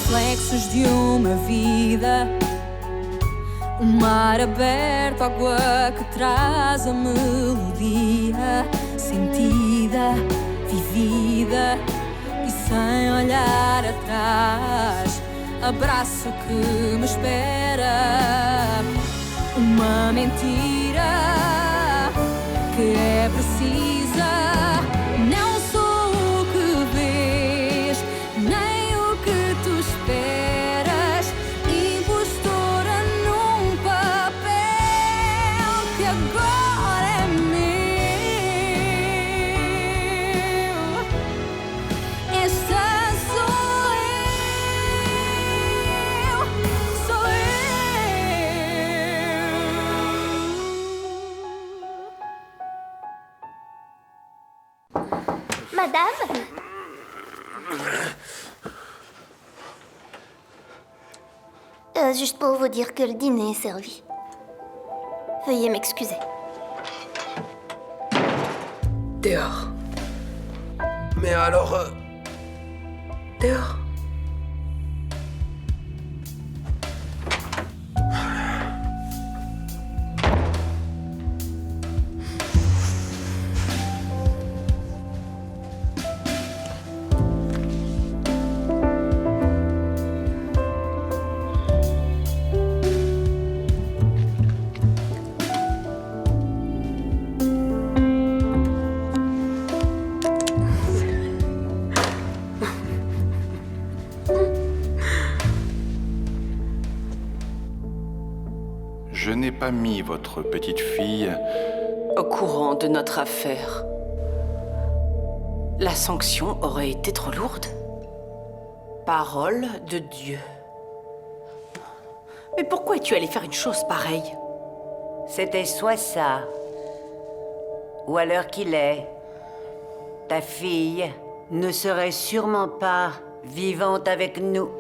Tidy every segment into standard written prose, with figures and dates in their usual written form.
reflexos de uma vida, um mar aberto, água que traz a melodia, sentida, vivida e sem olhar atrás. Abraço que me espera, uma mentira que é precisa. Não sou o que vês, nem o que tu esperas. Impostora num papel que agora é meu. Esta sou eu, sou eu. Madame? Juste pour vous dire que le dîner est servi. Veuillez m'excuser. Dehors. Mais alors... Dehors. Je n'ai pas mis votre petite fille Au courant de notre affaire. La sanction aurait été trop lourde. Parole de Dieu. Mais pourquoi es-tu allé faire une chose pareille? C'était soit ça, ou à l'heure qu'il est, ta fille ne serait sûrement pas vivante avec nous.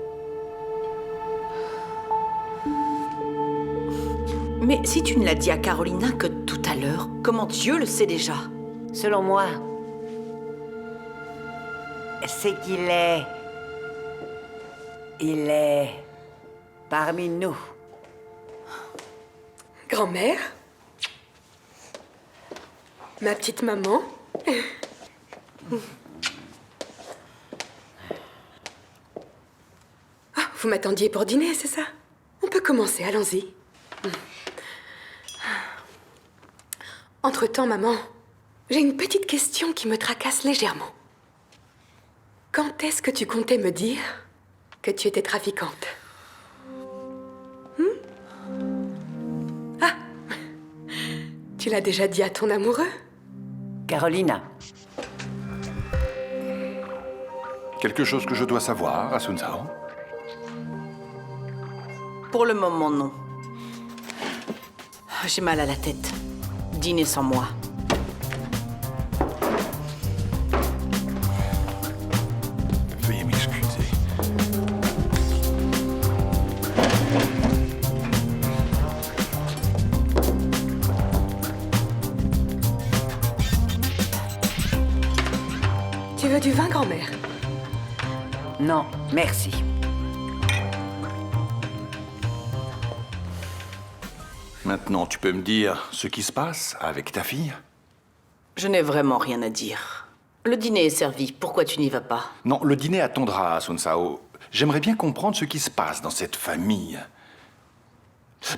Mais si tu ne l'as dit à Carolina que tout à l'heure, comment Dieu le sait déjà? Selon moi, c'est qu'il est... Il est parmi nous. Grand-mère? Ma petite maman? Ah, vous m'attendiez pour dîner, c'est ça? On peut commencer, allons-y. Entre-temps, maman, j'ai une petite question qui me tracasse légèrement. Quand est-ce que tu comptais me dire que tu étais trafiquante? Ah! Tu l'as déjà dit à ton amoureux? Carolina, quelque chose que je dois savoir, Asun Sao? Pour le moment, non. J'ai mal à la tête. Dîner sans moi. Veuillez m'excuser. Tu veux du vin, grand-mère? non, merci. Maintenant, tu peux me dire ce qui se passe avec ta fille? Je n'ai vraiment rien à dire. Le dîner est servi. Pourquoi tu n'y vas pas? Non, le dîner attendra, Asun Sao. J'aimerais bien comprendre ce qui se passe dans cette famille.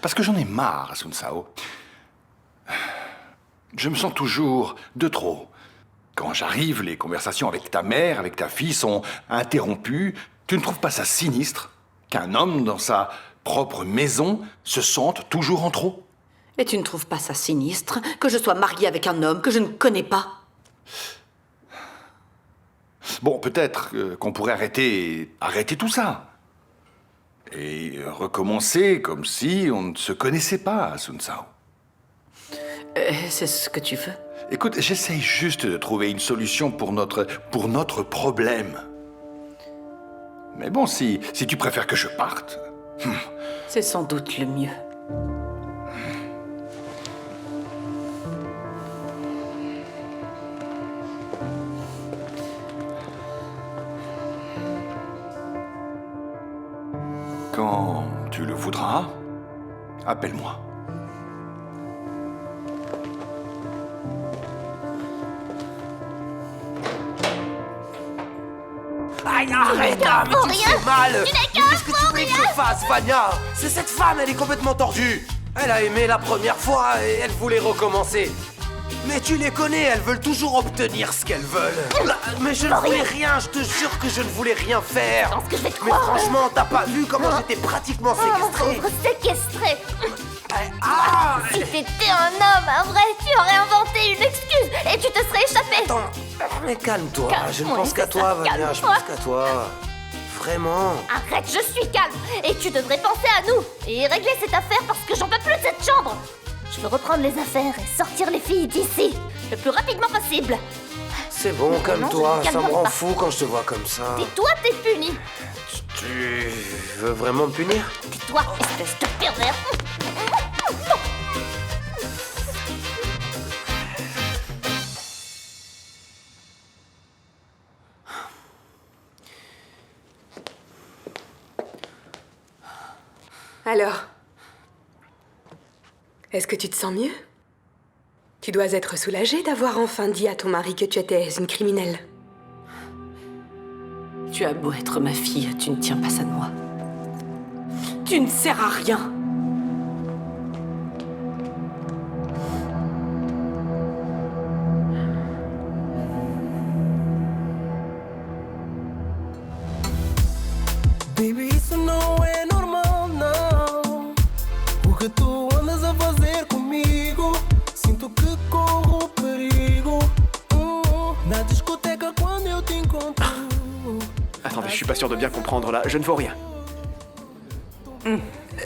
Parce que j'en ai marre, Asun Sao. Je me sens toujours de trop. Quand j'arrive, les conversations avec ta mère, avec ta fille sont interrompues. Tu ne trouves pas ça sinistre qu'un homme dans sa propre maison se sente toujours en trop? Et tu ne trouves pas ça sinistre que je sois mariée avec un homme que je ne connais pas? Bon, peut-être qu'on pourrait arrêter tout ça. Et recommencer comme si on ne se connaissait pas, Sun Sao. C'est ce que tu veux? Écoute, j'essaye juste de trouver une solution pour notre problème. Mais bon, si tu préfères que je parte... C'est sans doute le mieux. Quand tu le voudras, appelle-moi. Aïe, arrête là, mais tu me fais mal. Tu n'es Mais qu'est-ce que tu voulais que je fasse, Vania? C'est cette femme, elle est complètement tordue. Elle a aimé la première fois et elle voulait recommencer. Mais tu les connais, elles veulent toujours obtenir ce qu'elles veulent. Mais je ne voulais rien, je te jure que je ne voulais rien faire. pense que je vais te Mais croire. franchement, t'as pas vu comment j'étais pratiquement séquestré. Pauvre séquestré. Ah, Si t'étais un homme, un vrai, tu aurais inventé une excuse et tu te serais échappé. attends, mais calme-toi, je ne Calme-toi, pense qu'à c'est toi, ça, Vania, je calme-toi. pense qu'à toi. Vraiment. Arrête, je suis calme. Et tu devrais penser à nous et régler cette affaire parce que j'en peux plus de cette chambre. Je veux reprendre les affaires et sortir les filles d'ici le plus rapidement possible. C'est bon, Non, calme-toi, ça me calme-toi rend pas. fou quand je te vois comme ça. Tais-toi, t'es puni. Tu veux vraiment me punir? Tais-toi, espèce de pervers. Alors, est-ce que tu te sens mieux? Tu dois être soulagée d'avoir enfin dit à ton mari que tu étais une criminelle. Tu as beau être ma fille, tu ne tiens pas ça de moi. Tu ne sers à rien. Baby, isso não é normal, não. O que tu andas a fazer comigo? Sinto que corro perigo. Na discoteca quando eu te encontro. Attendez, je suis pas sûr de bien comprendre là, je ne vois rien.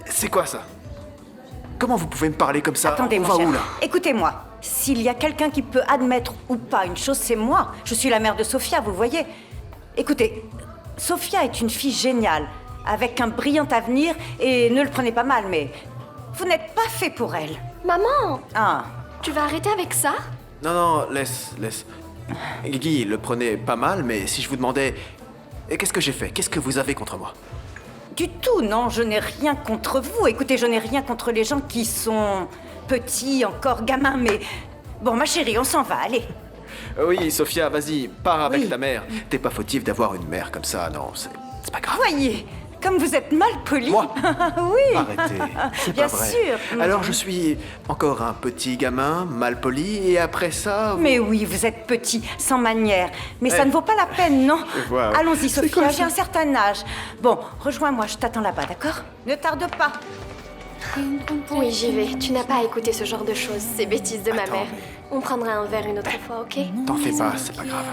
C'est quoi ça? Comment vous pouvez me parler comme ça? Attendez, On mon va cher. où là? Écoutez-moi. S'il y a quelqu'un qui peut admettre ou pas une chose, c'est moi. Je suis la mère de Sophia, vous voyez. Écoutez, Sophia est une fille géniale, avec un brillant avenir, et ne le prenez pas mal, mais vous n'êtes pas fait pour elle. Maman, Ah, tu vas arrêter avec ça? Non, non, laisse. Guigui le prenait pas mal, mais si je vous demandais... Qu'est-ce que j'ai fait? Qu'est-ce que vous avez contre moi? du tout, non, je n'ai rien contre vous. Écoutez, je n'ai rien contre les gens qui sont petits, encore gamins, mais... Bon, ma chérie, on s'en va, allez. Oui, Sophia, vas-y, pars avec Oui. ta mère. T'es pas fautif d'avoir une mère comme ça, non, c'est pas grave. Voyez, comme vous êtes mal poli. Moi? Oui. Arrêtez, c'est Bien pas vrai. sûr. Alors je suis encore un petit gamin, mal poli, et après ça... Mais oui, vous êtes petit, sans manière. Mais ça Eh. ne vaut pas la peine, non? Je vois, ouais. Allons-y, C'est Sophia, quoi, j'ai ça un certain âge. Bon, rejoins-moi, je t'attends là-bas, d'accord? Ne tarde pas. Oui, j'y vais. Tu n'as pas à écouter ce genre de choses, ces bêtises de ma Attends, mère. On prendra un verre une autre fois, ok? T'en fais pas, c'est pas grave.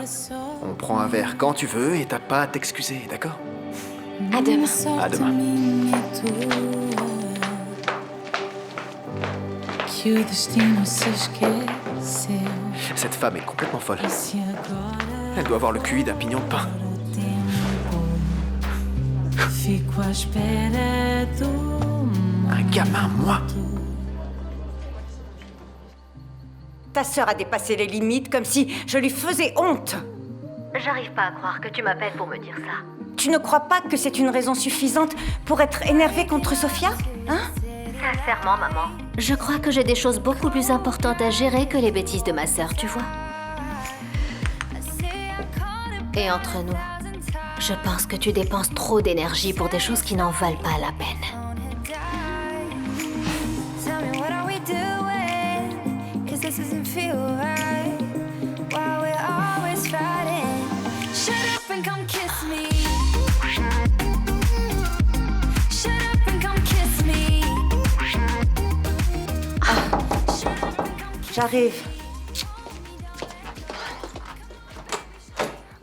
On prend un verre quand tu veux et t'as pas à t'excuser, d'accord? À demain. À demain. Que o destino se esqueceu. Cette femme est complètement folle. E se agora Elle doit avoir le QI d'un pignon de pain. o tempo fico à espera do Un gamin, moi? Ta sœur a dépassé les limites comme si je lui faisais honte. J'arrive pas à croire que tu m'appelles pour me dire ça. Tu ne crois pas que c'est une raison suffisante pour être énervée contre Sophia? Hein? Sincèrement, maman. Je crois que j'ai des choses beaucoup plus importantes à gérer que les bêtises de ma sœur, tu vois. Et entre nous, je pense que tu dépenses trop d'énergie pour des choses qui n'en valent pas la peine. Tell me what are we doing? 'Cause this doesn't feel right. Why we're always fighting. Shut up and come kiss me. Shut up and come kiss me. J'arrive.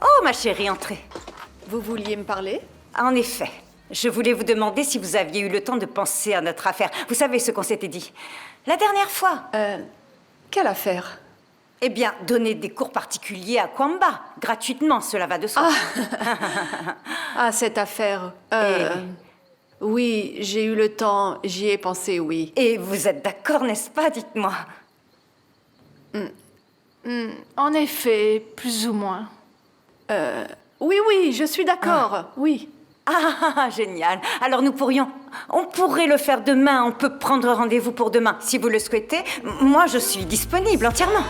Oh, ma chérie, entrez. Vous vouliez me parler? En effet, je voulais vous demander si vous aviez eu le temps de penser à notre affaire. Vous savez ce qu'on s'était dit la dernière fois. Quelle affaire? Eh bien, donner des cours particuliers à Kwamba, gratuitement, cela va de soi. Ah, cette affaire. Oui, j'ai eu le temps, j'y ai pensé, oui. Et vous êtes d'accord, n'est-ce pas? Dites-moi. En effet, plus ou moins. Oui, je suis d'accord, oui. Ah, génial. Alors on pourrait le faire demain. On peut prendre rendez-vous pour demain, si vous le souhaitez. Moi, je suis disponible entièrement.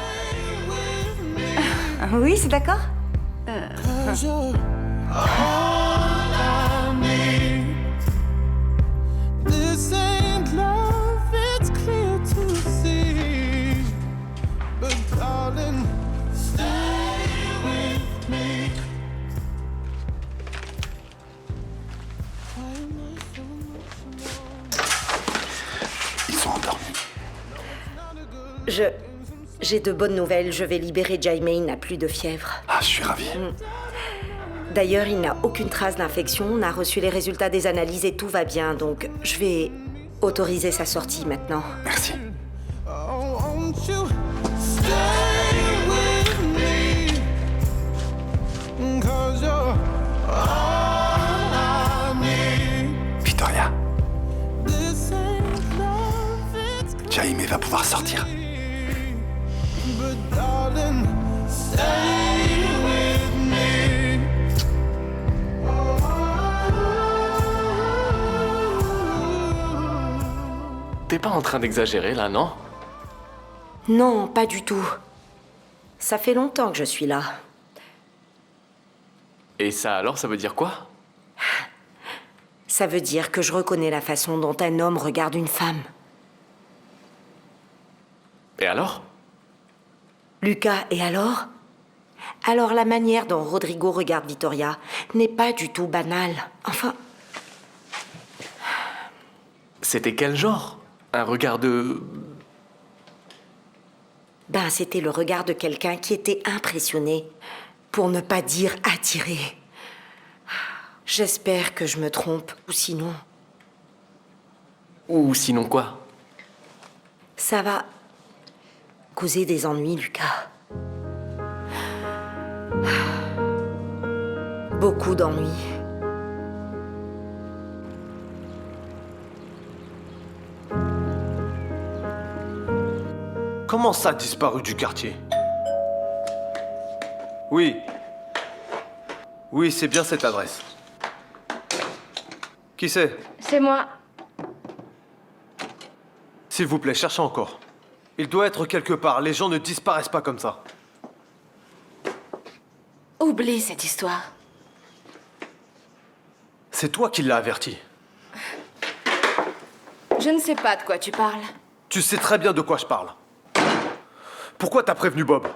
Oui, c'est d'accord? 'Cause you're all I need. This ain't love, it's clear to see. But darling, stay with me. Why am I so emotional? Ils sont endormis. J'ai de bonnes nouvelles, je vais libérer Jaime, il n'a plus de fièvre. Ah, je suis ravi. D'ailleurs, il n'a aucune trace d'infection, on a reçu les résultats des analyses et tout va bien, donc je vais autoriser sa sortie maintenant. Merci. Oh, won't you stay with me? 'Cause you're all I need. Victoria, This ain't love, it's Jaime va pouvoir sortir. but darling, stay with me. T'es pas en train d'exagérer là, non? Non, pas du tout. Ça fait longtemps que je suis là. Et ça alors, ça veut dire quoi? Ça veut dire que je reconnais la façon dont un homme regarde une femme. Et alors? Lucas, et alors? Alors la manière dont Rodrigo regarde Victoria n'est pas du tout banale. Enfin, C'était quel genre? Un regard de... ben c'était le regard de quelqu'un qui était impressionné, pour ne pas dire attiré. J'espère que je me trompe, ou sinon, Ou sinon quoi? ça va causer des ennuis, Lucas. Beaucoup d'ennuis. Comment ça, disparu du quartier? Oui. Oui, c'est bien cette adresse. Qui c'est? C'est moi. S'il vous plaît, cherchez encore. Il doit être quelque part. Les gens ne disparaissent pas comme ça. Oublie cette histoire. C'est toi qui l'as averti. Je ne sais pas de quoi tu parles. Tu sais très bien de quoi je parle. Pourquoi t'as prévenu Bob?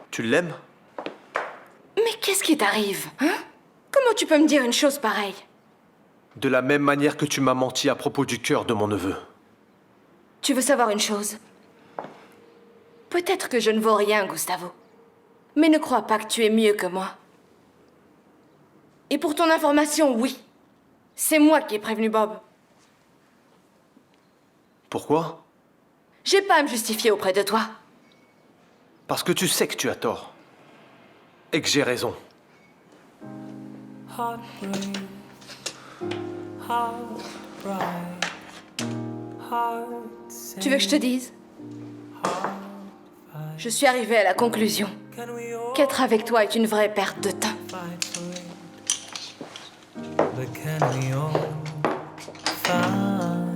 Tu l'aimes? Mais qu'est-ce qui t'arrive, hein? Comment tu peux me dire une chose pareille? De la même manière que tu m'as menti à propos du cœur de mon neveu. Tu veux savoir une chose? Peut-être que je ne vaux rien, Gustavo. Mais ne crois pas que tu es mieux que moi. Et pour ton information, oui. C'est moi qui ai prévenu Bob. Pourquoi? J'ai pas à me justifier auprès de toi. Parce que tu sais que tu as tort. Et que j'ai raison. Tu veux que je te dise? Je suis arrivée à la conclusion qu'être avec toi est une vraie perte de temps. But can we all find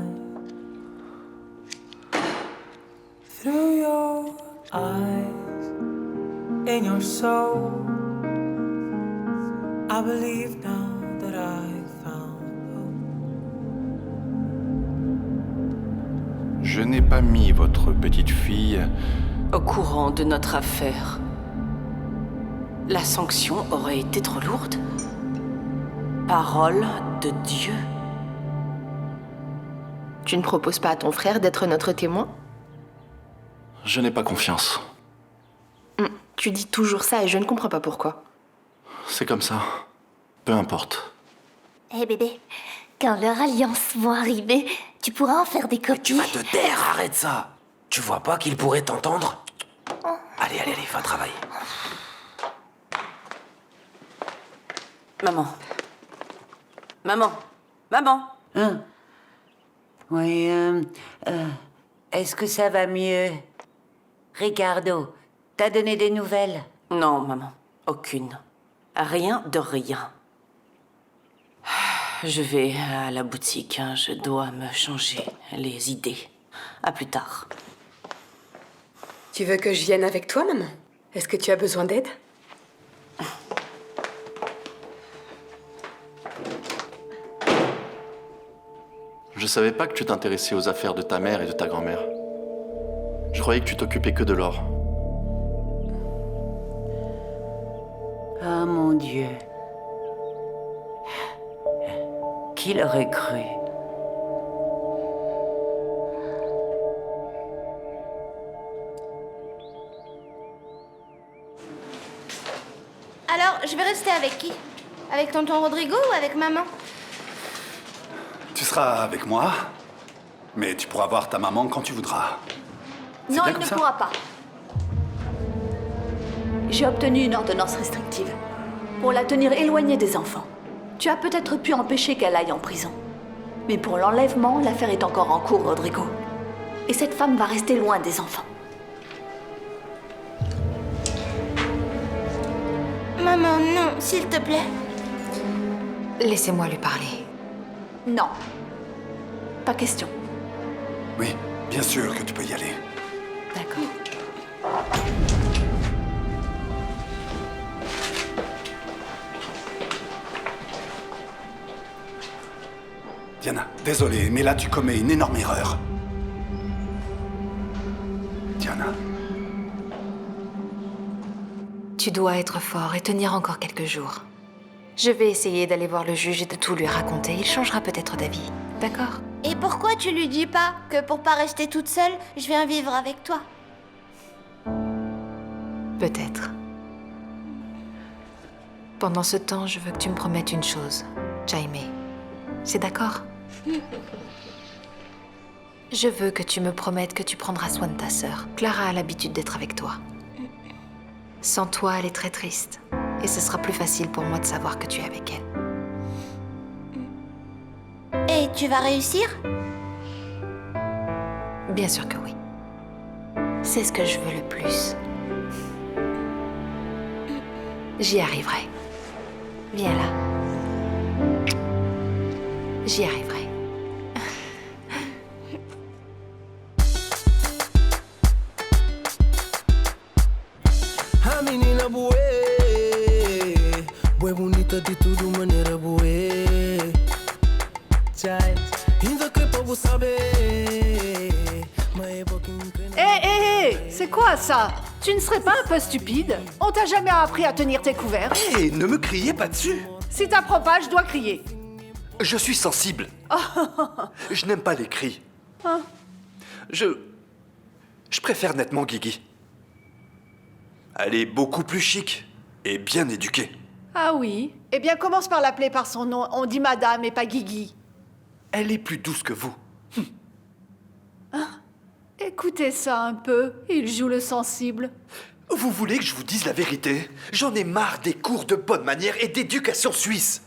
through your eyes, in your soul? I believe now that I found hope. Je n'ai pas mis votre petite fille... Au courant de notre affaire, la sanction aurait été trop lourde. Parole de Dieu. Tu ne proposes pas à ton frère d'être notre témoin? Je n'ai pas confiance. Tu dis toujours ça et je ne comprends pas pourquoi. C'est comme ça. Peu importe. Eh bébé, quand leurs alliances vont arriver, tu pourras en faire des copies. Tu vas te taire, arrête ça. Tu vois pas qu'il pourrait t'entendre? Allez, allez, allez, va travailler. Maman. Maman. Maman. Oui, est-ce que ça va mieux? Ricardo, t'as donné des nouvelles? Non, maman. Aucune. Rien de rien. Je vais à la boutique. Hein. Je dois me changer les idées. À plus tard. Tu veux que je vienne avec toi, maman? Est-ce que tu as besoin d'aide? Je savais pas que tu t'intéressais aux affaires de ta mère et de ta grand-mère. Je croyais que tu t'occupais que de l'or. Oh mon Dieu. Qui l'aurait cru? Alors, je vais rester avec qui? Avec tonton Rodrigo ou avec maman? Tu seras avec moi, mais tu pourras voir ta maman quand tu voudras. C'est Non, bien il comme ne ça pourra pas. J'ai obtenu une ordonnance restrictive pour la tenir éloignée des enfants. Tu as peut-être pu empêcher qu'elle aille en prison. Mais pour l'enlèvement, l'affaire est encore en cours, Rodrigo. Et cette femme va rester loin des enfants. Maman, non, s'il te plaît. Laissez-moi lui parler. Non. Pas question. Oui, bien sûr que tu peux y aller. D'accord. Diana, désolé, mais là tu commets une énorme erreur. Diana. Tu dois être fort et tenir encore quelques jours. Je vais essayer d'aller voir le juge et de tout lui raconter. Il changera peut-être d'avis. D'accord? Et pourquoi tu lui dis pas que pour pas rester toute seule, je viens vivre avec toi? Peut-être. Pendant ce temps, je veux que tu me promettes une chose, Jaime. C'est d'accord? Je veux que tu me promettes que tu prendras soin de ta sœur. Clara a l'habitude d'être avec toi. Sans toi, elle est très triste. Et ce sera plus facile pour moi de savoir que tu es avec elle. Et tu vas réussir? Bien sûr que oui. C'est ce que je veux le plus. J'y arriverai. Viens là. J'y arriverai. A menina bué, bué bonita de tudo maneira bué. Tchai, ainda que povo saber, mas é pouquinho que Hé, c'est quoi ça? Tu ne serais pas un peu stupide? On t'a jamais appris à tenir tes couverts. Hé, ne me criez pas dessus. Si t'apprends pas, je dois crier. Je suis sensible. Je n'aime pas les cris. Je préfère nettement Guigui. Elle est beaucoup plus chic et bien éduquée. Ah oui? Eh bien, commence par l'appeler par son nom. On dit madame et pas Guigui. Elle est plus douce que vous. Écoutez ça un peu. Il joue le sensible. Vous voulez que je vous dise la vérité? J'en ai marre des cours de bonne manière et d'éducation suisse.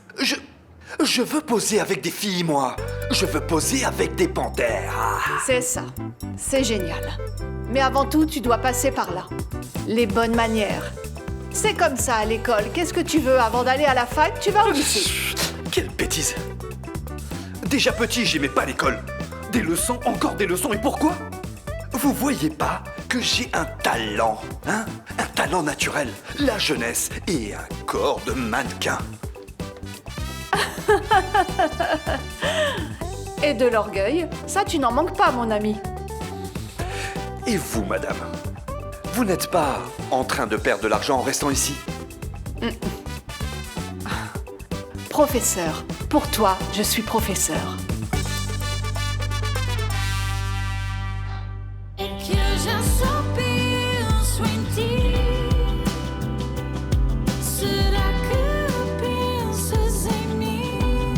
Je veux poser avec des filles, moi. Je veux poser avec des panthères. C'est ça. C'est génial. Mais avant tout, tu dois passer par là. Les bonnes manières. C'est comme ça à l'école. Qu'est-ce que tu veux avant d'aller à la fac? Tu vas au lycée. Quelle bêtise! Déjà petit, j'aimais pas l'école. Des leçons, encore des leçons, et pourquoi? Vous voyez pas que j'ai un talent, hein? Un talent naturel, la jeunesse et un corps de mannequin. Et de l'orgueil. Ça, tu n'en manques pas, mon ami. Et vous, madame? Vous n'êtes pas en train de perdre de l'argent en restant ici? Professeur. Pour toi, je suis professeur. Que já só penso em ti. Será que pensas em mim?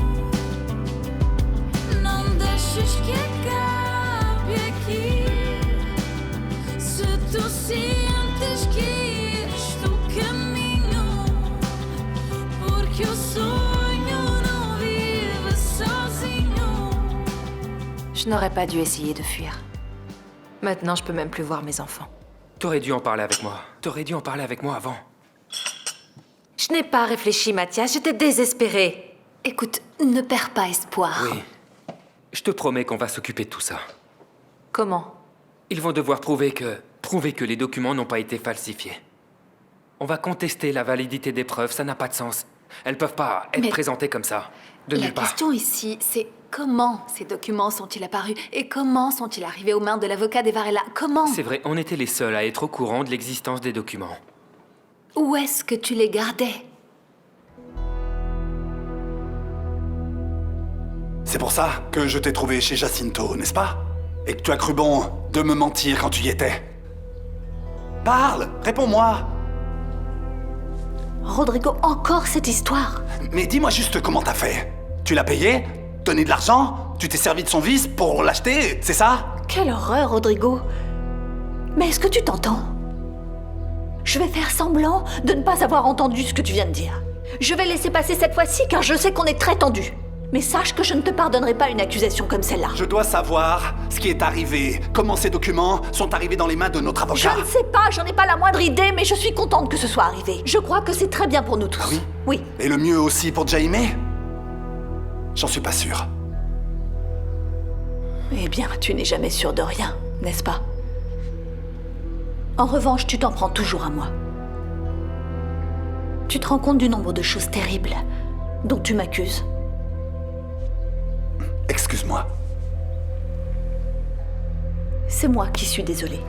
Não deixes que acabe aqui. Se tu sentes que este é o caminho, porque o sonho não vive sozinho. Je n'aurais pas dû essayer de fuir. Maintenant, je peux même plus voir mes enfants. T'aurais dû en parler avec moi. T'aurais dû en parler avec moi avant. Je n'ai pas réfléchi, Mathias. J'étais désespérée. Écoute, ne perds pas espoir. Oui. Je te promets qu'on va s'occuper de tout ça. Comment? Ils vont devoir prouver que les documents n'ont pas été falsifiés. On va contester la validité des preuves, ça n'a pas de sens. Elles peuvent pas être présentées comme ça, de La nulle part. question ici, c'est comment ces documents sont-ils apparus et comment sont-ils arrivés aux mains de l'avocat des Varela? Comment? C'est vrai, on était les seuls à être au courant de l'existence des documents. Où est-ce que tu les gardais? C'est pour ça que je t'ai trouvé chez Jacinto, n'est-ce pas? Et que tu as cru bon de me mentir quand tu y étais. Parle, réponds-moi. Rodrigo, encore cette histoire. Mais dis-moi juste comment t'as fait. Tu l'as payé? Donné de l'argent? Tu t'es servi de son vice pour l'acheter, c'est ça? Quelle horreur, Rodrigo. Mais est-ce que tu t'entends? Je vais faire semblant de ne pas avoir entendu ce que tu viens de dire. Je vais laisser passer cette fois-ci car je sais qu'on est très tendu. Mais sache que je ne te pardonnerai pas une accusation comme celle-là. Je dois savoir ce qui est arrivé, comment ces documents sont arrivés dans les mains de notre avocat. Je ne sais pas, j'en ai pas la moindre idée, mais je suis contente que ce soit arrivé. Je crois que c'est très bien pour nous tous. Ah oui? Oui. Et le mieux aussi pour Jaime? J'en suis pas sûr. Eh bien, tu n'es jamais sûr de rien, n'est-ce pas? En revanche, tu t'en prends toujours à moi. Tu te rends compte du nombre de choses terribles dont tu m'accuses? Excuse-moi. C'est moi qui suis désolée.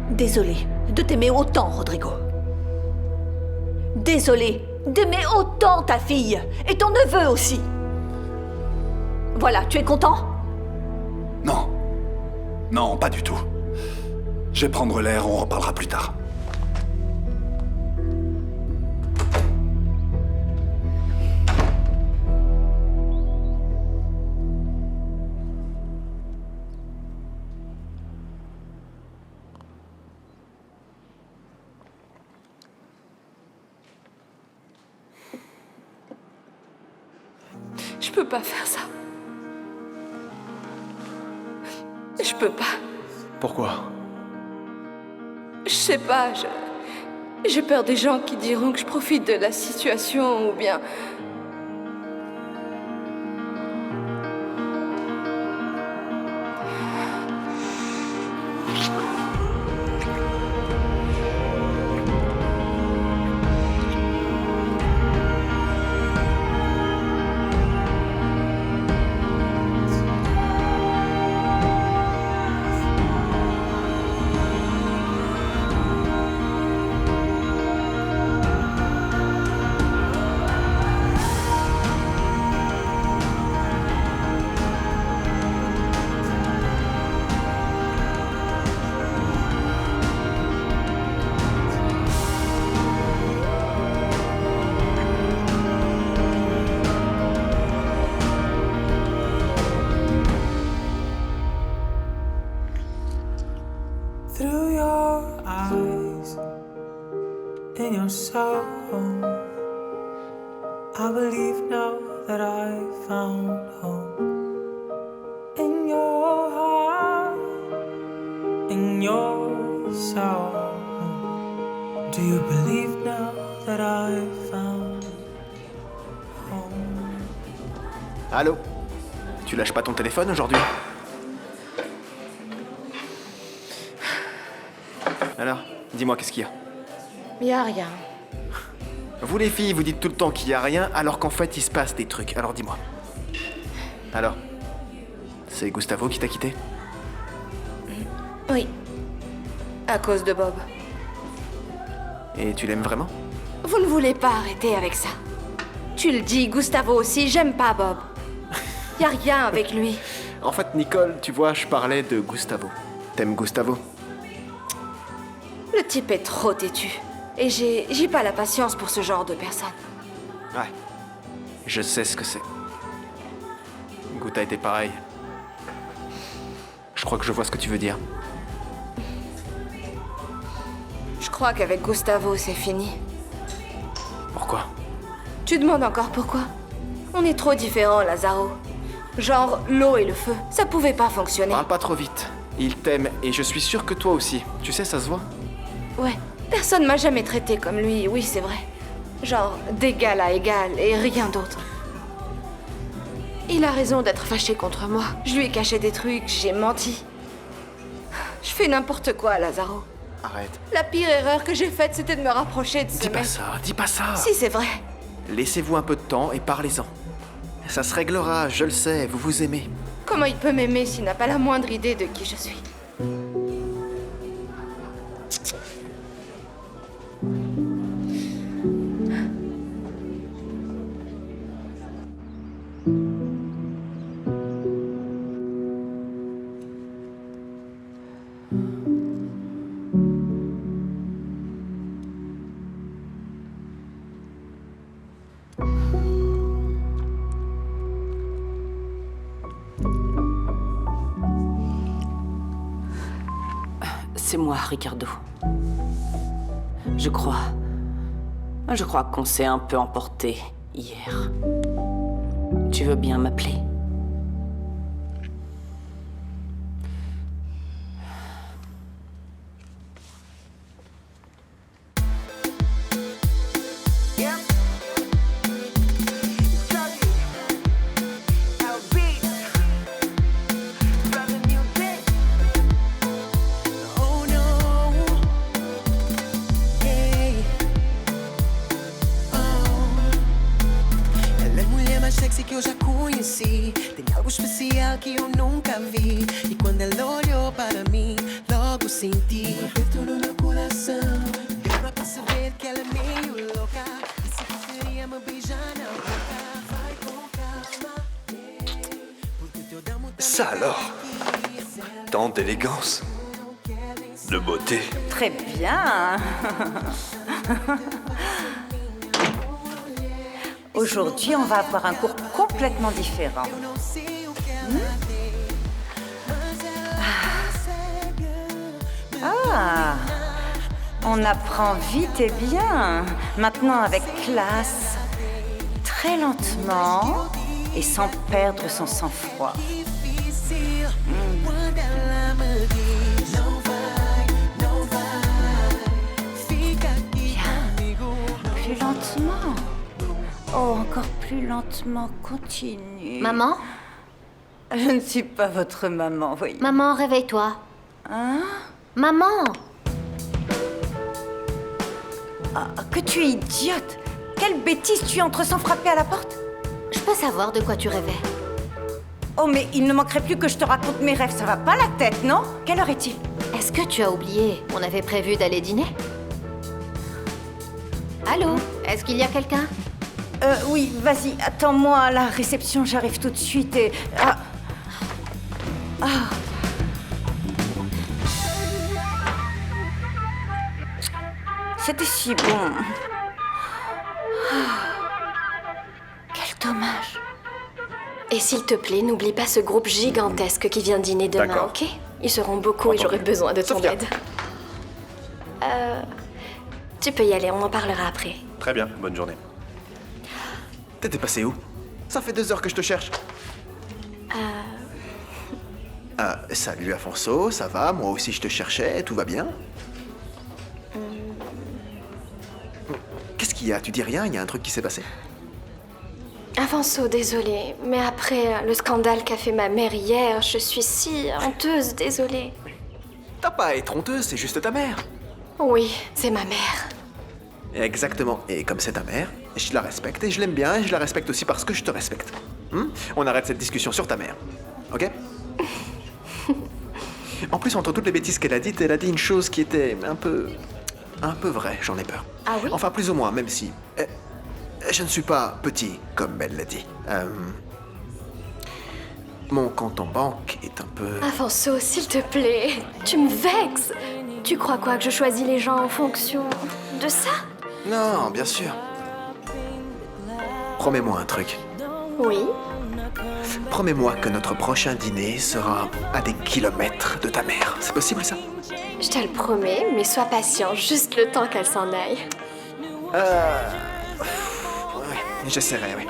Désolée de t'aimer autant, Rodrigo. Désolée d'aimer autant ta fille et ton neveu aussi. Voilà, tu es content? Non. Non, pas du tout. Je vais prendre l'air, on en reparlera plus tard. Je peux pas faire ça. Je peux pas. Pourquoi? Je sais pas, j'ai peur des gens qui diront que je profite de la situation ou bien... Through your eyes, in your soul, I believe now that I found home. In your heart, in your soul, do you believe now that I found home? Allô? Tu lâches pas ton téléphone aujourd'hui? Alors, dis-moi, qu'est-ce qu'il y a? Y a rien. Vous les filles, vous dites tout le temps qu'il y a rien, alors qu'en fait, il se passe des trucs. Alors dis-moi. Alors, c'est Gustavo qui t'a quitté? Oui. À cause de Bob. Et tu l'aimes vraiment? Vous ne voulez pas arrêter avec ça. Tu le dis, Gustavo aussi, j'aime pas Bob. Y a rien avec lui. En fait, Nicole, tu vois, je parlais de Gustavo. T'aimes Gustavo? Le type est trop têtu. Et j'ai pas la patience pour ce genre de personne. Ouais. Je sais ce que c'est. Guta était pareil. Je crois que je vois ce que tu veux dire. Je crois qu'avec Gustavo, c'est fini. Pourquoi? Tu demandes encore pourquoi? On est trop différents, Lazaro. Genre, l'eau et le feu, ça pouvait pas fonctionner. Parle pas trop vite. Il t'aime et je suis sûr que toi aussi. Tu sais, ça se voit. Ouais, personne m'a jamais traité comme lui, oui, c'est vrai. Genre d'égal à égal et rien d'autre. Il a raison d'être fâché contre moi. Je lui ai caché des trucs, j'ai menti. Je fais n'importe quoi, Lazaro. Arrête. La pire erreur que j'ai faite, c'était de me rapprocher de ce Dis pas mec. ça, dis pas ça. Si, c'est vrai. Laissez-vous un peu de temps et parlez-en. Ça se réglera, je le sais, vous vous aimez. Comment il peut m'aimer s'il n'a pas la moindre idée de qui je suis? C'est moi, Ricardo. Je crois qu'on s'est un peu emporté hier. Tu veux bien m'appeler? Que eu já conheci. Tem algo especial que eu nunca vi. E quando ela olhou para mim, logo senti aperto no meu coração. Deu pra perceber que ela é meio louca. E se preferia me beijar na boca, vai com calma. Porque o teu damo Ça alors, tant d'élégance, de beauté. Très bien. Aujourd'hui, on va avoir un cours complètement différent. Ah, on apprend vite et bien. Maintenant avec classe, très lentement et sans perdre son sang-froid. Plus lentement. Oh, encore plus lentement, continue. Maman? Je ne suis pas votre maman, voyez. Maman, réveille-toi. Hein? Maman! Ah, que tu es idiote! Quelle bêtise, tu entres sans frapper à la porte? Je peux savoir de quoi tu rêvais? Oh, mais il ne manquerait plus que je te raconte mes rêves, ça va pas la tête, non? Quelle heure est-il? Est-ce que tu as oublié? On avait prévu d'aller dîner? Allô? Est-ce qu'il y a quelqu'un? Oui, vas-y, attends-moi à la réception, j'arrive tout de suite et... C'était si bon. Quel dommage. Et s'il te plaît, n'oublie pas ce groupe gigantesque qui vient dîner demain, D'accord. ok? Ils seront beaucoup et j'aurai besoin de ton Sophia. aide. Tu peux y aller, on en parlera après. Très bien, bonne journée. T'étais passé où? Ça fait 2 heures que je te cherche. Salut Afonso, ça va? Moi aussi je te cherchais, tout va bien? Qu'est-ce qu'il y a? Tu dis rien? Il y a un truc qui s'est passé? Afonso, désolée, mais après le scandale qu'a fait ma mère hier, je suis si honteuse, désolée. T'as pas à être honteuse, c'est juste ta mère. Oui, c'est ma mère. Exactement. Et comme c'est ta mère, je la respecte et je l'aime bien et je la respecte aussi parce que je te respecte. On arrête cette discussion sur ta mère. Ok? En plus, entre toutes les bêtises qu'elle a dites, elle a dit une chose qui était un peu vraie, j'en ai peur. Ah oui? Enfin, plus ou moins, même si... je ne suis pas petit, comme elle l'a dit. Mon compte en banque est un peu... Afonso, s'il te plaît, tu me vexes. Tu crois quoi, que je choisis les gens en fonction de ça? Non, bien sûr. Promets-moi un truc. Oui. Promets-moi que notre prochain dîner sera à des kilomètres de ta mère. C'est possible, ça? Je te le promets, mais sois patient, juste le temps qu'elle s'en aille. Ouais, j'essaierai, oui.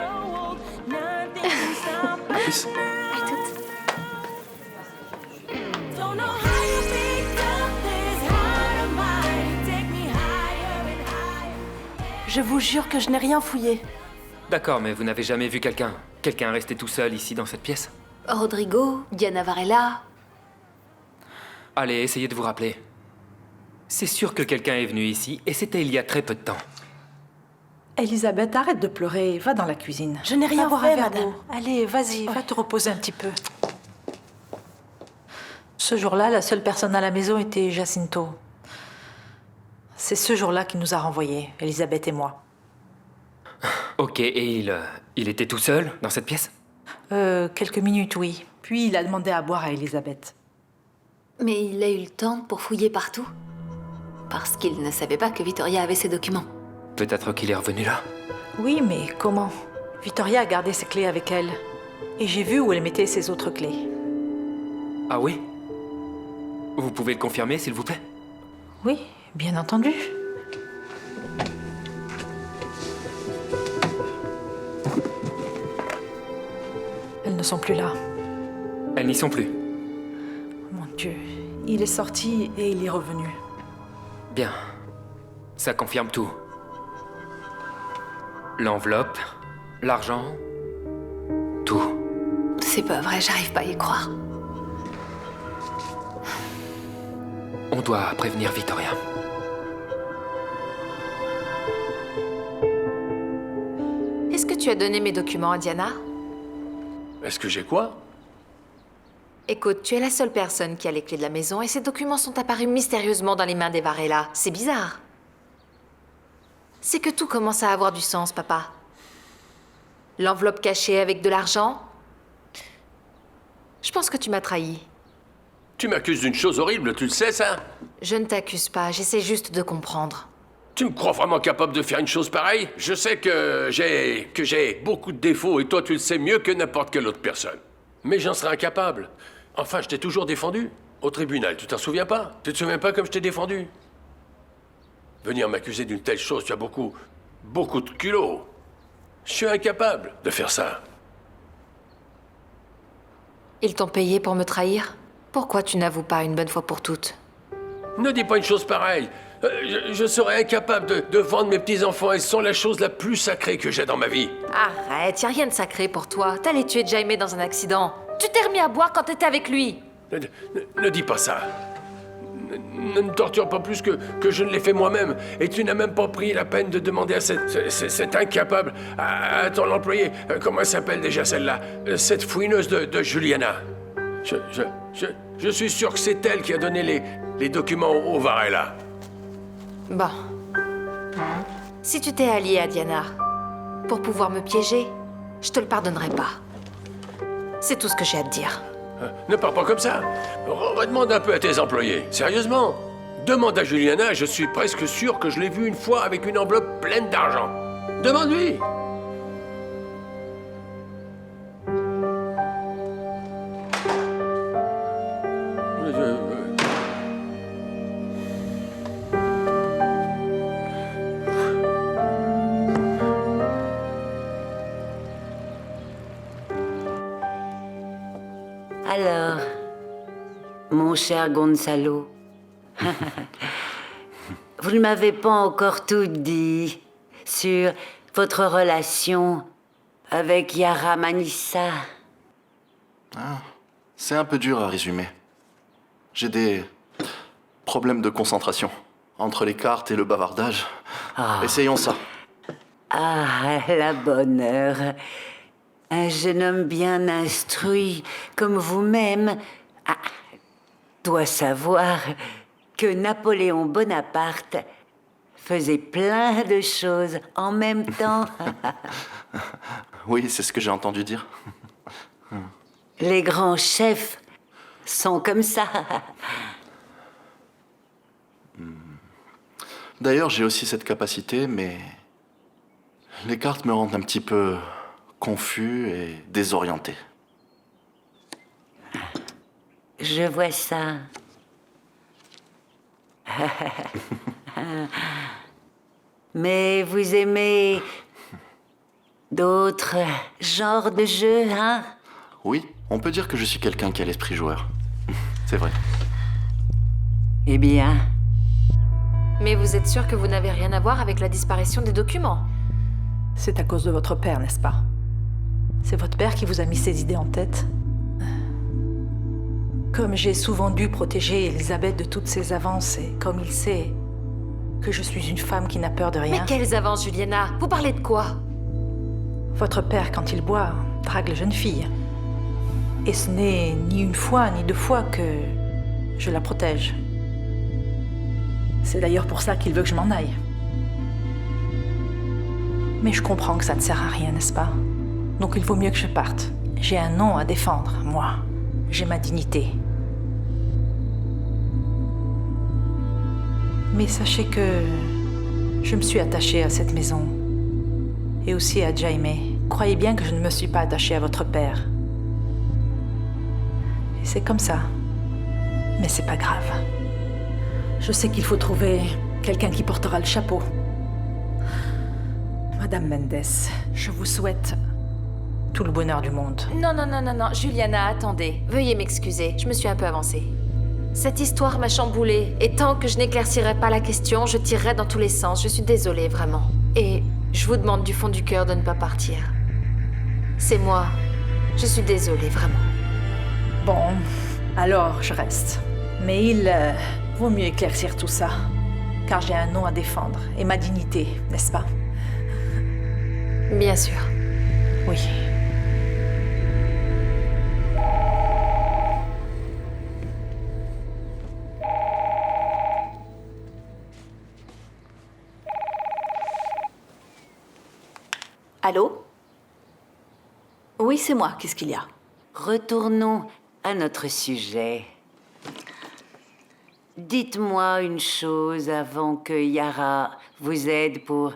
À plus. À toutes. Je vous jure que je n'ai rien fouillé. D'accord, mais vous n'avez jamais vu quelqu'un rester tout seul ici dans cette pièce? Rodrigo, Diana Varela. Allez, essayez de vous rappeler. C'est sûr que quelqu'un est venu ici, et c'était il y a très peu de temps. Elisabeth, arrête de pleurer. Va dans la cuisine. Je n'ai rien Va boire fait, un verre madame. d'eau. Allez, vas-y, va te reposer un petit peu. Ce jour-là, la seule personne à la maison était Jacinto. C'est ce jour-là qu'il nous a renvoyés, Elisabeth et moi. Ok, et il était tout seul dans cette pièce? Quelques minutes, oui. Puis il a demandé à boire à Elisabeth. Mais il a eu le temps pour fouiller partout. Parce qu'il ne savait pas que Vittoria avait ses documents. Peut-être qu'il est revenu là. Oui, mais comment? Vittoria a gardé ses clés avec elle. Et j'ai vu où elle mettait ses autres clés. Ah oui? Vous pouvez le confirmer, s'il vous plaît? Oui, bien entendu. Elles ne sont plus là. Elles n'y sont plus. Mon Dieu, il est sorti et il est revenu. Bien. Ça confirme tout. L'enveloppe, l'argent, tout. C'est pas vrai, j'arrive pas à y croire. On doit prévenir Vittoria. Est-ce que tu as donné mes documents à Diana? Est-ce que j'ai quoi? Écoute, tu es la seule personne qui a les clés de la maison et ces documents sont apparus mystérieusement dans les mains des Varela. C'est bizarre. C'est que tout commence à avoir du sens, papa. L'enveloppe cachée avec de l'argent. Je pense que tu m'as trahi. Tu m'accuses d'une chose horrible, tu le sais, ça? Je ne t'accuse pas, j'essaie juste de comprendre. Tu me crois vraiment capable de faire une chose pareille? Je sais que j'ai beaucoup de défauts et toi, tu le sais mieux que n'importe quelle autre personne. Mais j'en serais incapable. Enfin, je t'ai toujours défendu. Au tribunal, tu t'en souviens pas? Tu te souviens pas comme je t'ai défendu? Venir m'accuser d'une telle chose, tu as beaucoup de culot. Je suis incapable de faire ça. Ils t'ont payé pour me trahir? Pourquoi tu n'avoues pas une bonne fois pour toutes? Ne dis pas une chose pareille. Je serais incapable de vendre mes petits-enfants et ce sont la chose la plus sacrée que j'ai dans ma vie. Arrête, y a rien de sacré pour toi. T'allais tuer Jaime dans un accident. Tu t'es remis à boire quand t'étais avec lui. Ne dis pas ça. Ne me torture pas plus que je ne l'ai fait moi-même. Et tu n'as même pas pris la peine de demander à cette incapable, à ton employé, comment elle s'appelle déjà celle-là, cette fouineuse de Juliana. Je suis sûr que c'est elle qui a donné les documents au Varela. Bon. Si tu t'es allié à Diana pour pouvoir me piéger, je te le pardonnerai pas. C'est tout ce que j'ai à te dire. Ne pars pas comme ça. Redemande un peu à tes employés. Sérieusement. Demande à Juliana, je suis presque sûr que je l'ai vue une fois avec une enveloppe pleine d'argent. Demande-lui. Alors, mon cher Gonzalo, vous ne m'avez pas encore tout dit sur votre relation avec Yara Manissa. Ah, c'est un peu dur à résumer. J'ai des problèmes de concentration entre les cartes et le bavardage. Essayons ça. Ah, la bonne heure. Un jeune homme bien instruit, comme vous-même, doit savoir que Napoléon Bonaparte faisait plein de choses en même temps. Oui, c'est ce que j'ai entendu dire. Les grands chefs sont comme ça. D'ailleurs, j'ai aussi cette capacité, mais les cartes me rendent un petit peu confus et désorienté. Je vois ça. Mais vous aimez d'autres genres de jeux, hein? Oui, on peut dire que je suis quelqu'un qui a l'esprit joueur. C'est vrai. Eh bien, Mais vous êtes sûr que vous n'avez rien à voir avec la disparition des documents? C'est à cause de votre père, n'est-ce pas? C'est votre père qui vous a mis ces idées en tête? Comme j'ai souvent dû protéger Elisabeth de toutes ses avances, et comme il sait que je suis une femme qui n'a peur de rien... Mais quelles avances, Juliana? Vous parlez de quoi? Votre père, quand il boit, drague les jeunes filles. Et ce n'est ni une fois, ni deux fois que je la protège. C'est d'ailleurs pour ça qu'il veut que je m'en aille. Mais je comprends que ça ne sert à rien, n'est-ce pas? Donc il vaut mieux que je parte. J'ai un nom à défendre, moi. J'ai ma dignité. Mais sachez que je me suis attachée à cette maison. Et aussi à Jaime. Croyez bien que je ne me suis pas attachée à votre père. Et c'est comme ça. Mais c'est pas grave. Je sais qu'il faut trouver quelqu'un qui portera le chapeau. Madame Mendes, je vous souhaite tout le bonheur du monde. Non, Juliana, attendez. Veuillez m'excuser, je me suis un peu avancée. Cette histoire m'a chamboulée, et tant que je n'éclaircirai pas la question, je tirerai dans tous les sens. Je suis désolée, vraiment. Et je vous demande du fond du cœur de ne pas partir. C'est moi. Je suis désolée, vraiment. Bon, alors je reste. Mais il vaut mieux éclaircir tout ça. Car j'ai un nom à défendre, et ma dignité, n'est-ce pas? Bien sûr. Oui. Allô? Oui, c'est moi. Qu'est-ce qu'il y a? Retournons à notre sujet. Dites-moi une chose avant que Yara vous aide pour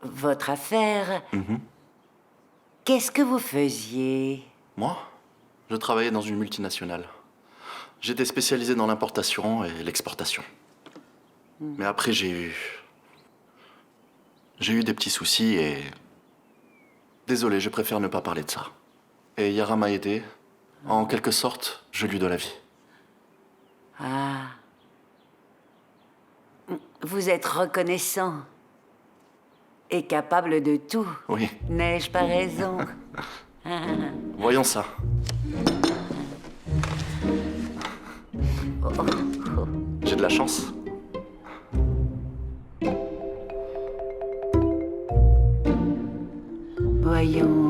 votre affaire. Qu'est-ce que vous faisiez? Moi? Je travaillais dans une multinationale. J'étais spécialisé dans l'importation et l'exportation. Mais après, j'ai eu des petits soucis et... Désolé, je préfère ne pas parler de ça. Et Yara m'a aidé. En quelque sorte, je lui dois la vie. Ah. Vous êtes reconnaissant. Et capable de tout. Oui. N'ai-je pas raison? Voyons ça. J'ai de la chance. Voyons.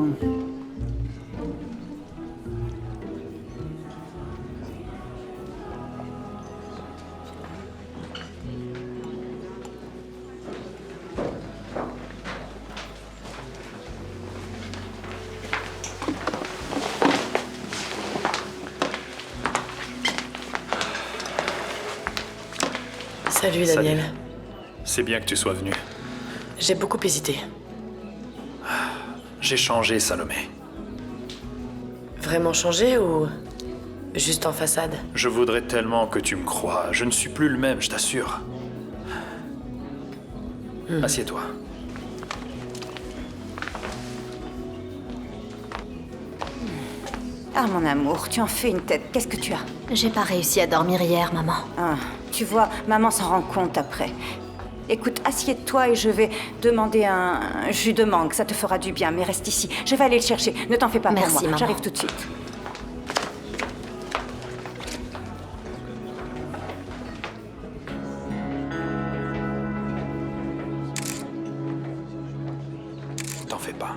Salut Daniel. Salut. C'est bien que tu sois venu. J'ai beaucoup hésité. J'ai changé, Salomé. Vraiment changé ou juste en façade? Je voudrais tellement que tu me crois. Je ne suis plus le même, je t'assure. Assieds-toi. Ah, mon amour, tu en fais une tête. Qu'est-ce que tu as? J'ai pas réussi à dormir hier, maman. Ah, tu vois, maman s'en rend compte après. Écoute, assieds-toi et je vais demander un jus de mangue. Ça te fera du bien, mais reste ici. Je vais aller le chercher. Ne t'en fais pas Merci, pour moi. maman. J'arrive tout de suite. T'en fais pas.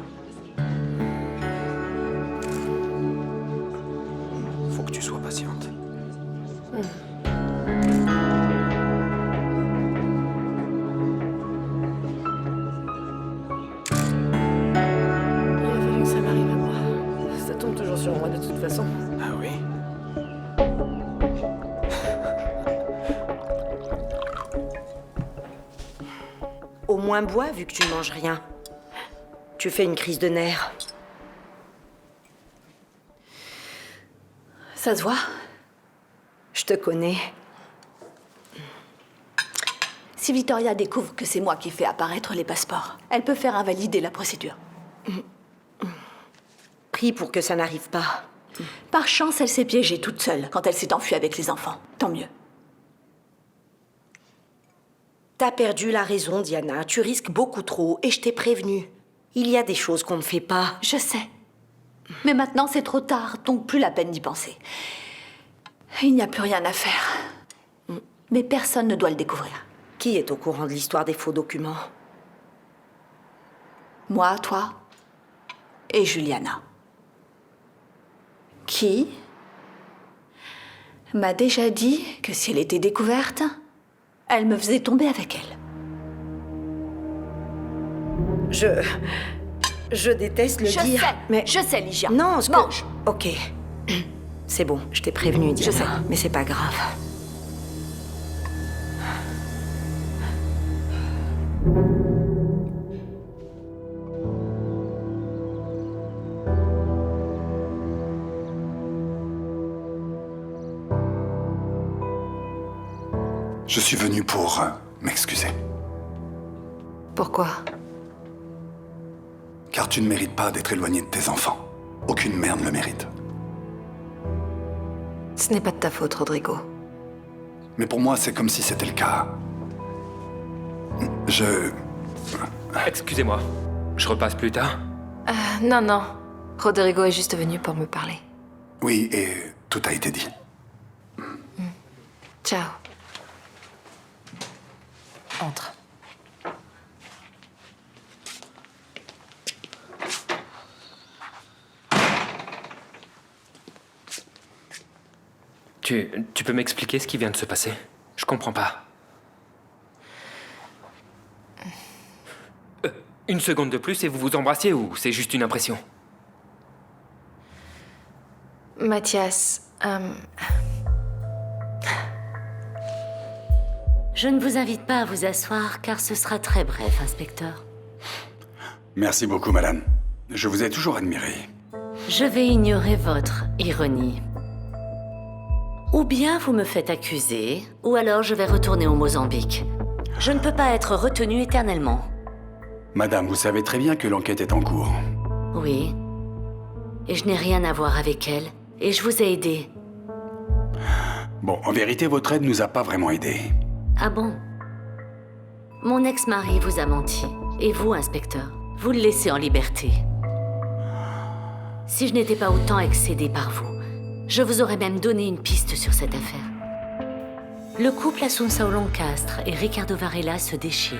Faut que tu sois patiente. Il a fallu que ça m'arrive à moi. Ça tombe toujours sur moi de toute façon. Ah oui? Au moins bois, vu que tu ne manges rien. Tu fais une crise de nerfs. Ça se voit? Je te connais. Si Victoria découvre que c'est moi qui fais apparaître les passeports, elle peut faire invalider la procédure. Prie pour que ça n'arrive pas. Par chance, elle s'est piégée toute seule quand elle s'est enfuie avec les enfants. Tant mieux. T'as perdu la raison, Diana. Tu risques beaucoup trop et je t'ai prévenue. Il y a des choses qu'on ne fait pas. Je sais. Mais maintenant, c'est trop tard, donc plus la peine d'y penser. Il n'y a plus rien à faire. Mais personne ne doit le découvrir. Qui est au courant de l'histoire des faux documents? Moi, toi et Juliana. Qui m'a déjà dit que si elle était découverte, elle me faisait tomber avec elle. Je déteste le dire. Je sais, Ligia. Non, mange. Ok. C'est bon, je t'ai prévenu, Diana. Je sais. Mais c'est pas grave. Je suis venu pour m'excuser. Pourquoi? Car tu ne mérites pas d'être éloigné de tes enfants. Aucune mère ne le mérite. Ce n'est pas de ta faute, Rodrigo. Mais pour moi, c'est comme si c'était le cas. Excusez-moi, je repasse plus tard. Non, non. Rodrigo est juste venu pour me parler. Oui, et tout a été dit. Ciao. Entre. Tu peux m'expliquer ce qui vient de se passer? Je comprends pas. Une seconde de plus et vous vous embrassiez ou c'est juste une impression? Mathias, Je ne vous invite pas à vous asseoir car ce sera très bref, inspecteur. Merci beaucoup, madame. Je vous ai toujours admiré. Je vais ignorer votre ironie. Ou bien vous me faites accuser, ou alors je vais retourner au Mozambique. Je ne peux pas être retenue éternellement. Madame, vous savez très bien que l'enquête est en cours. Oui. Et je n'ai rien à voir avec elle. Et je vous ai aidé. Bon, en vérité, votre aide nous a pas vraiment aidés. Ah bon? Mon ex-mari vous a menti. Et vous, inspecteur, vous le laissez en liberté. Si je n'étais pas autant excédée par vous, je vous aurais même donné une piste sur cette affaire. Le couple Assunção Lancastre et Ricardo Varela se déchire.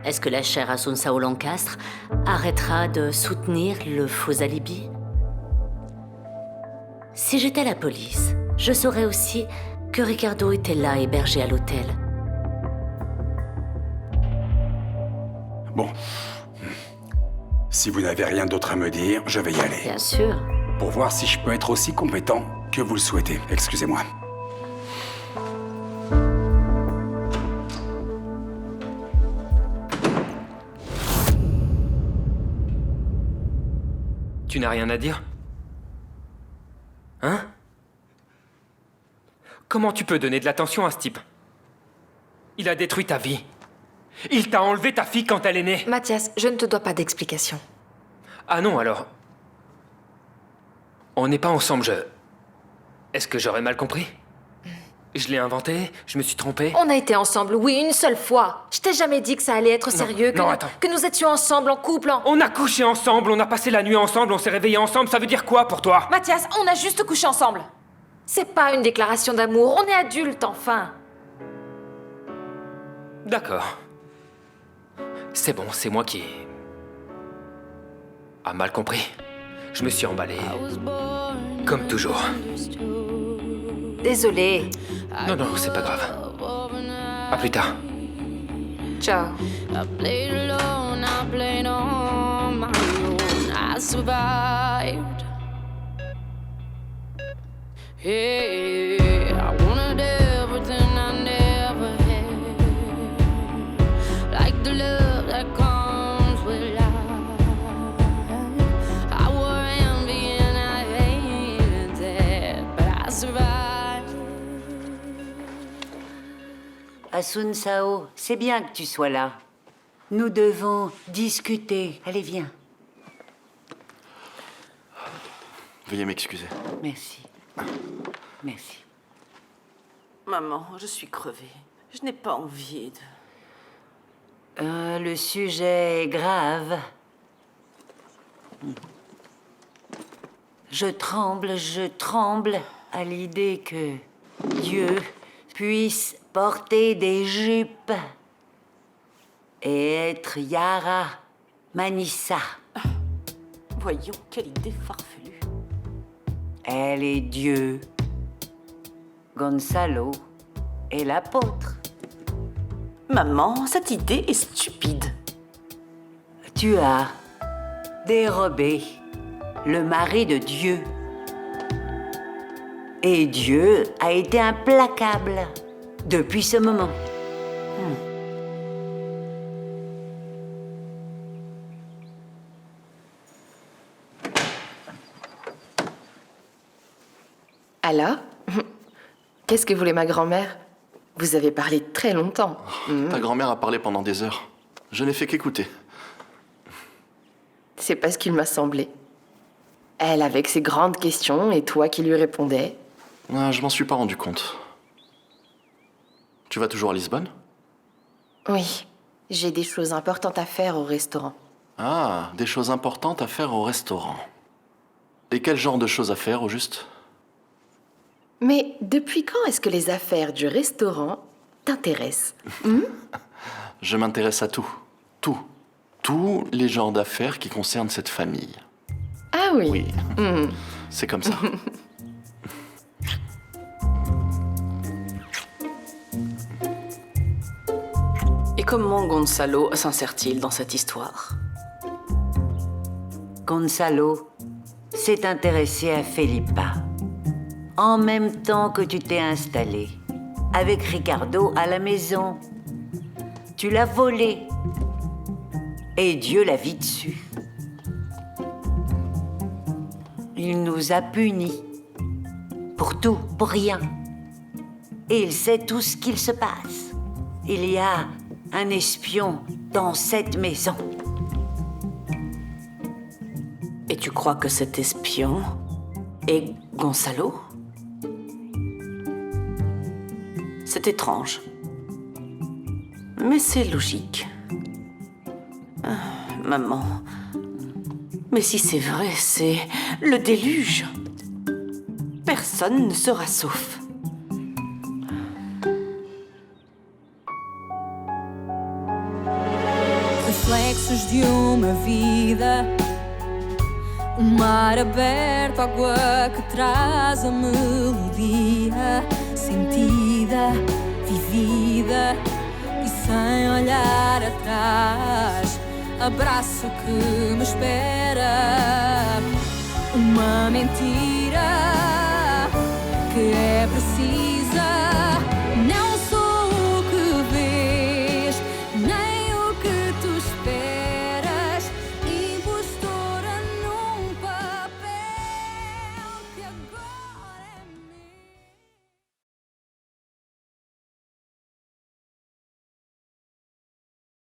Est-ce que la chère Assunção Lancastre arrêtera de soutenir le faux alibi? Si j'étais la police, je saurais aussi que Ricardo était là, hébergé à l'hôtel. Bon. Si vous n'avez rien d'autre à me dire, je vais y aller. Bien sûr. Pour voir si je peux être aussi compétent que vous le souhaitez. Excusez-moi. Tu n'as rien à dire? Hein? Comment tu peux donner de l'attention à ce type? Il a détruit ta vie. Il t'a enlevé ta fille quand elle est née. Mathias, je ne te dois pas d'explication. Ah non, alors... On n'est pas ensemble, Est-ce que j'aurais mal compris? Je l'ai inventé, je me suis trompé. On a été ensemble, oui, une seule fois. Je t'ai jamais dit que ça allait être sérieux, attends. que nous étions ensemble en couple. On a couché ensemble, on a passé la nuit ensemble, on s'est réveillés ensemble, ça veut dire quoi pour toi? Mathias, on a juste couché ensemble. C'est pas une déclaration d'amour, on est adultes, enfin. D'accord. C'est bon, c'est moi qui... a mal compris. Je me suis emballé. Comme toujours. Désolée. Non, non, c'est pas grave. À plus tard. Ciao. I played alone, I played on my own. I survived. Hey, I wanted everything I never had. Like the love that comes with life. I wore envy and I hated that, but I survived. Assunção, c'est bien que tu sois là. Nous devons discuter. Allez, viens. Veuillez m'excuser. Merci. Merci. Maman, je suis crevée. Je n'ai pas envie de... Le sujet est grave. Je tremble à l'idée que Dieu puisse porter des jupes et être Yara Manissa. Voyons, quelle idée farfelue. Elle est Dieu. Gonzalo est l'apôtre. Maman, cette idée est stupide. Tu as dérobé le mari de Dieu. Et Dieu a été implacable depuis ce moment. Alors, qu'est-ce que voulait ma grand-mère? Vous avez parlé très longtemps. Ta grand-mère a parlé pendant des heures. Je n'ai fait qu'écouter. C'est pas ce qu'il m'a semblé. Elle avec ses grandes questions et toi qui lui répondais. Je m'en suis pas rendu compte. Tu vas toujours à Lisbonne? Oui, j'ai des choses importantes à faire au restaurant. Ah, des choses importantes à faire au restaurant. Et quel genre de choses à faire, au juste? Mais depuis quand est-ce que les affaires du restaurant t'intéressent? Je m'intéresse à tout. Tout. Tous les genres d'affaires qui concernent cette famille. Ah oui? Oui. C'est comme ça. Et comment Gonzalo s'insère-t-il dans cette histoire? Gonzalo s'est intéressé à Felipa en même temps que tu t'es installé avec Ricardo à la maison. Tu l'as volé et Dieu l'a vu dessus. Il nous a punis pour tout, pour rien. Et il sait tout ce qu'il se passe. Il y a un espion dans cette maison. Et tu crois que cet espion est Gonzalo? C'est étrange. Mais c'est logique. Maman. Mais si c'est vrai, c'est le déluge. Personne ne sera sauf. Reflexos de uma vida, mar aberto, água que traz a melodia, sentida, vivida e sem olhar atrás. Abraço que me espera, uma mentira